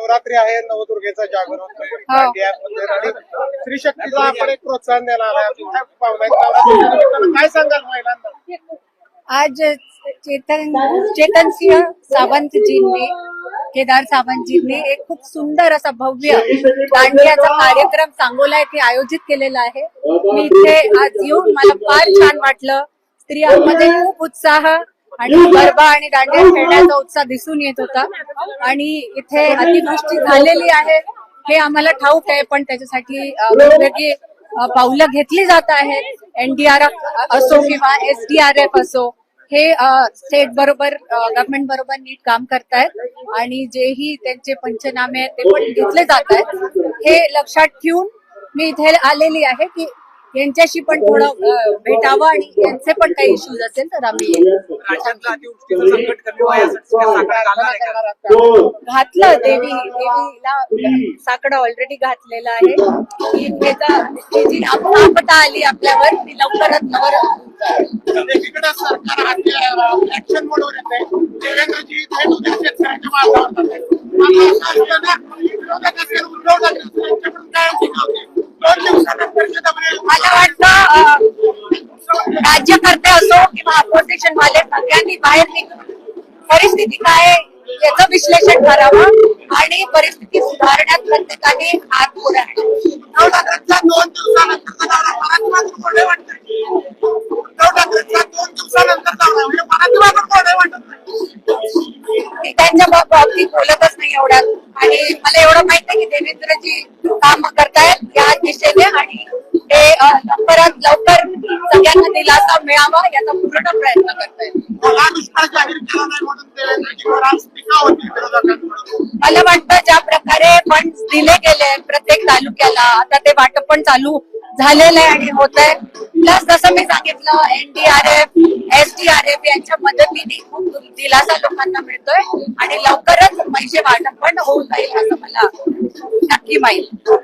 नवरात्री आहे, नवदुर्गेचा जागर होतोय, दांडिया होतोय आणि स्त्री शक्तीला आपण एक प्रोत्साहन देणार आहे. काय सांगाल महिलांना? आज चेतन सिंह सावंतजींनी, केदार सावंतजींनी एक खूप सुंदर असा भव्य दांडियाचा कार्यक्रम सांगोला येथे आयोजित केलेला आहे. मी इथे आज येऊन मला फार छान वाटलं. स्त्रियांमध्ये खूप उत्साह आणि गरबा आणि दांडिया खेळण्याचा उत्साह दिसून येत होता. आणि इथे अतिवृष्टी झालेली आहे हे आम्हाला ठाऊक आहे, पण त्याच्यासाठी वेगवेगळी पावलं घेतली जात आहेत. NDRF असो किंवा SDRF असो, हे स्टेट बरोबर गव्हर्नमेंट बरोबर नीट काम करतायत आणि जेही त्यांचे पंचनामे आहेत ते पण घेतले जात आहेत. हे लक्षात ठेवून मी इथे आलेली आहे की यांच्याशी पण थोडं भेटावं आणि यांचे पण काही इश्यूज असेल तर आम्ही घातलं. देवीला साकडं ऑलरेडी घातलेलं आहे. जी आपदा आली आपल्यावर ती लवकरात लवकर एकीकडे सरकार ऍक्शन मोडवर येते, देवेंद्रजी थेट उद्या शेतकऱ्यांच्या मार्गावर जाते. मला वाटतं राज्यकर्ते असो किंवा अपोजिशन वाले सगळ्यांनी बाहेर निघून परिस्थिती काय याचं विश्लेषण करावं आणि परिस्थिती सुधारण्यात प्रत्येकाने हात पुढे आहे. 2 दिवसानंतर त्यांच्या बाबतीत बोलतच नाही एवढ्यात. आणि मला एवढं माहित आहे की देवेंद्रजी काम करतायत या दिशेने आणि ते लवकरात लवकर सगळ्यांना दिलासा मिळावा याचा पूर्ण प्रयत्न करतायत. मला वाटतं ज्या प्रकारे फंड दिले गेले प्रत्येक तालुक्याला, आता ते वाटप पण चालू झालेलं आहे आणि होत आहे. प्लस जसं मी सांगितलं NDRF SDRF यांच्या मदतीने खूप दिलासा लोकांना मिळतोय आणि लवकरच पैसे वाटप पण होऊन जाईल असं मला नक्की माहिती.